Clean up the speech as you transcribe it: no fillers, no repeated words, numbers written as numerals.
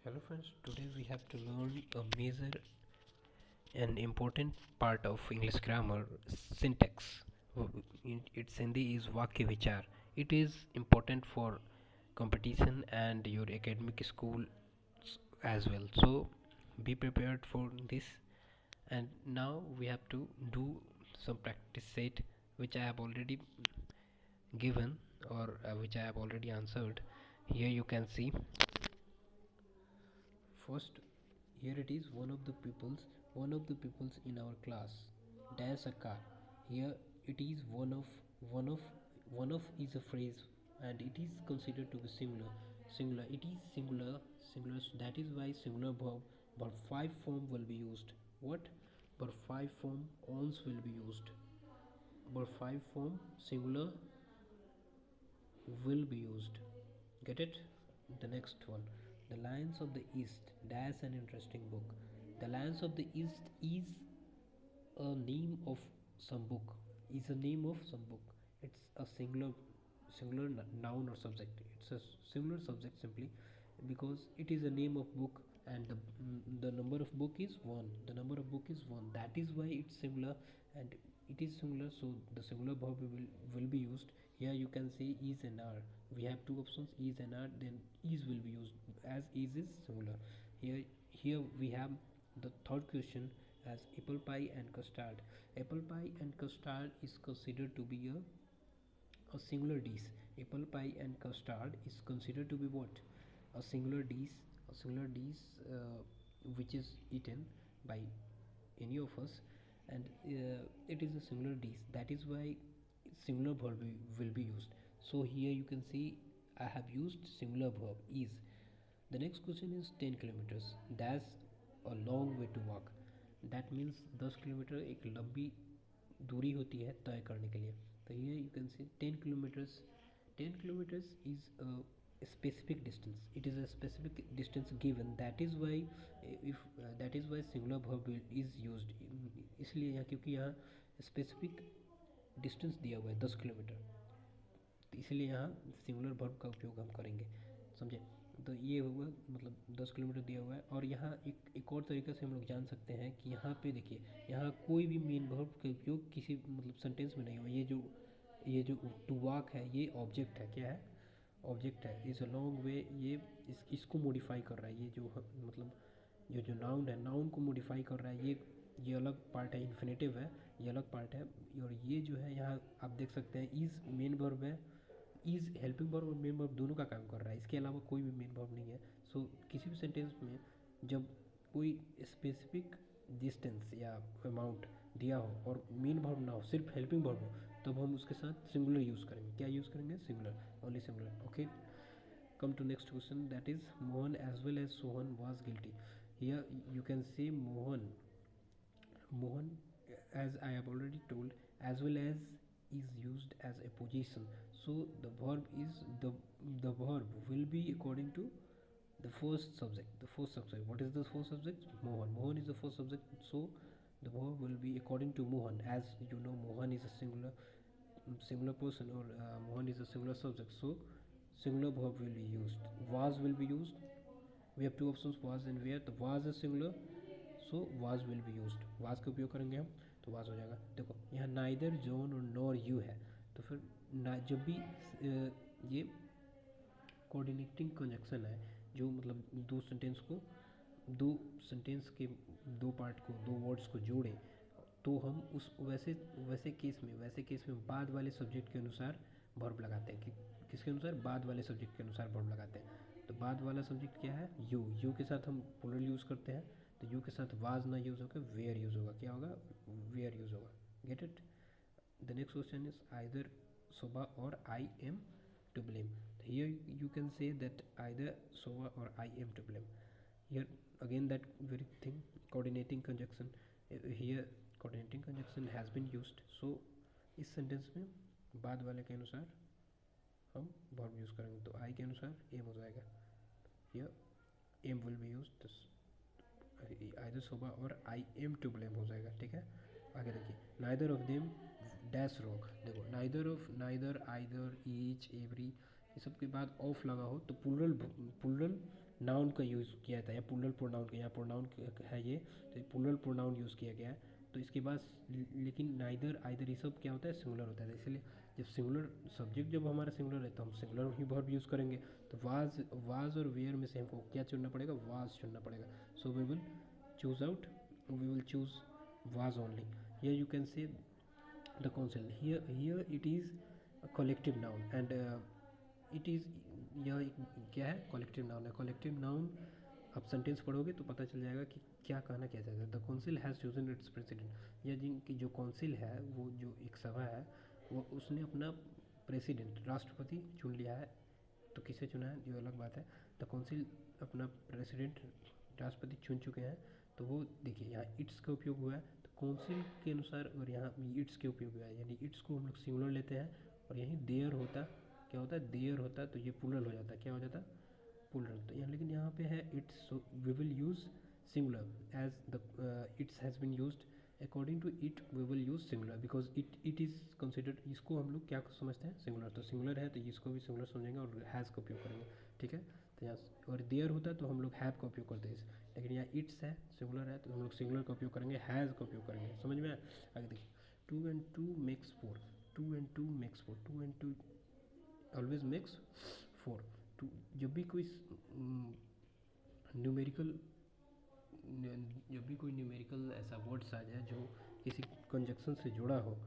Hello friends, today we have to learn a major and important part of English grammar, syntax. Its Hindi is Vakya Vichar. It is important for competition and your academic school as well. So be prepared for this. And now we have to do some practice set which I have already given or which I have already answered. Here you can see first. Here it is, one of the pupils in our class dash a car. Here it is one of is a phrase and it is considered to be singular. It is singular, so that is why singular verb 5 form will be used. What? Verb 5 form ons will be used. Verb 5 form singular will be used. Get it? The next one. The Lions of the East. That's an interesting book. The Lions of the East is a name of some book. Is a name of some book. It's a singular noun or subject. It's a singular subject simply because it is a name of book and the number of book is one. The number of book is one. That is why it's singular and it is singular. So the singular verb will be used. Here you can say is and are. We have two options, is and are. Then is will be used as is singular. Here we have the third question as apple pie and custard. Apple pie and custard is considered to be a singular dish. Apple pie and custard is considered to be what? A singular dish. A singular dish which is eaten by any of us, and it is a singular dish. That is why singular verb will be used. So here you can see I have used singular verb is. The next question is 10 kilometers. That's a long way to walk. That means 10 kilometre एक लंबी दूरी होती है तय करने के लिए. तो here you can see 10 kilometers. 10 kilometers is a specific distance. It is a specific distance given. That is why singular verb is used. इसलिए यहाँ क्योंकि यहाँ specific distance दिया हुआ है 10 किलोमीटर, तो इसलिए यहाँ सिंगुलर वर्ब का उपयोग हम करेंगे. समझे? तो ये हुआ मतलब 10 किलोमीटर दिया हुआ है. और यहाँ एक और तरीके से हम लोग जान सकते हैं कि यहाँ पे देखिए, यहाँ कोई भी मेन वर्ब का उपयोग किसी मतलब सेंटेंस में नहीं हुआ. ये जो टू वॉक है ये ऑब्जेक्ट है. क्या है? ऑब्जेक्ट है. इज़ अ लॉन्ग वे ये इसको मॉडिफाई कर रहा है. ये जो मतलब ये जो नाउन है, नाउन को मॉडिफाई कर रहा है. ये अलग पार्ट है. इन्फिनेटिव है, ये अलग पार्ट है. और ये जो है यहाँ आप देख सकते हैं इज़ मेन वर्ब है. इज़ हेल्पिंग वर्ब और मेन वर्ब दोनों का काम कर रहा है. इसके अलावा कोई भी मेन वर्ब नहीं है. सो किसी भी सेंटेंस में जब कोई स्पेसिफिक डिस्टेंस या अमाउंट दिया हो और मेन वर्ब ना हो, सिर्फ हेल्पिंग वर्ब हो, तब हम उसके साथ सिंगुलर यूज़ करेंगे. क्या यूज़ करेंगे? Singular. Only singular. Okay. Come to next question, that is Mohan as well as Sohan was guilty. Here you can see Mohan, as I have already told, as well as is used as a position. So the verb is the verb will be according to the first subject. The first subject. What is the first subject? Mohan. Mohan is the first subject. So the verb will be according to Mohan. As you know, Mohan is a singular person, or Mohan is a singular subject. So singular verb will be used. Was will be used. We have two options, was and where. The was is singular, so was will be used. Was का उपयोग करेंगे हम तो was हो जाएगा. देखो यहाँ neither John और नॉर यू है, तो फिर जब भी ये कोऑर्डिनेटिंग कंजक्शन है, जो मतलब दो सेंटेंस के दो पार्ट को, दो वर्ड्स को जोड़े, तो हम उस वैसे केस में बाद वाले सब्जेक्ट के अनुसार वर्ब लगाते हैं. कि किसके अनुसार? बाद वाले सब्जेक्ट के अनुसार वर्ब लगाते हैं. तो बाद वाला सब्जेक्ट क्या है? यू के साथ हम प्लूरल यूज़ करते हैं. तो यू के साथ वाज ना यूज़ होकर वेयर यूज़ होगा. क्या होगा? वेयर यूज़ होगा. Get it? The next question is either Soba or I am to blame. Here you can say that either Soba or I am to blame. Here again that very thing, coordinating conjunction. Here coordinating conjunction has been used. So इस sentence में बाद वाले के अनुसार हम verb use करेंगे. तो आई के अनुसार एम हो जाएगा. Here am will be use. Either Soba or I am to blame हो जाएगा. ठीक है. आगे देखिए, neither of them dash wrong. देखो नाइदर आइदर ईच एवरी, ये सब के बाद ऑफ लगा हो तो प्लूरल नाउन का यूज़ किया जाता है, या प्लूरल प्रोनाउन का, यहाँ प्रोनाउन है ये, तो प्लूरल प्रोनाउन यूज़ किया गया है। तो इसके बाद लेकिन नाइदर आइदर ये सब क्या होता है, सिंगुलर होता है। इसलिए जब सिंगुलर सब्जेक्ट जब हमारा सिंगुलर है तो हम सिंगुलर ही वर्ब यूज़ करेंगे। तो वाज और वेयर में से हमको क्या चुनना पड़ेगा, वाज चुनना पड़ेगा। So we will choose out, we will choose was only. Here you can say the council, here it is a collective noun and it is, यह क्या है, कॉलेक्टिव नाउन है। कॉलेक्टिव नाउन आप सेंटेंस पढ़ोगे तो पता चल जाएगा कि क्या कहना क्या चाहता है। The council has chosen it's president, या जिनकी जो काउंसिल है, वो जो एक सभा है, वो उसने अपना प्रेसिडेंट राष्ट्रपति चुन लिया है। तो किसे चुना है ये अलग बात है। द काउंसिल अपना प्रेसिडेंट राष्ट्रपति चुन चुके हैं। तो वो देखिए यहाँ इट्स का उपयोग हुआ है, तो काउंसिल के अनुसार, और यहाँ इट्स के उपयोग हुआ है, यानी इट्स को हम लोग सिंगुलर लेते हैं, और यहीं देयर होता, क्या होता है, देयर होता, तो ये प्लूरल हो जाता, क्या हो जाता, प्लूरल। तो यहाँ लेकिन यहाँ पे है its, so we will use singular as the its has been used according to it, we will use singular because it is considered, इसको हम लोग क्या समझते हैं, सिंगुलर। तो सिंगुलर है तो इसको भी सिंगुलर समझेंगे और हैज़ का उपयोग करेंगे, ठीक है। तो यहाँ और देयर होता है तो हम लोग हैव का उपयोग करते हैं, लेकिन यहाँ इट्स है, सिंगुलर है, तो हम लोग सिंगुलर का उपयोग करेंगे, हैज़ का उपयोग करेंगे। समझ में आया? आगे देखिए, 2 and 2 makes 4, 2 and 2 makes 4, 2 and 2 always makes 4। To, जब भी कोई न्यूमेरिकल, जब भी कोई न्यूमेरिकल ऐसा वर्ड्स आ जाए जो किसी कंजक्शन से जुड़ा हो,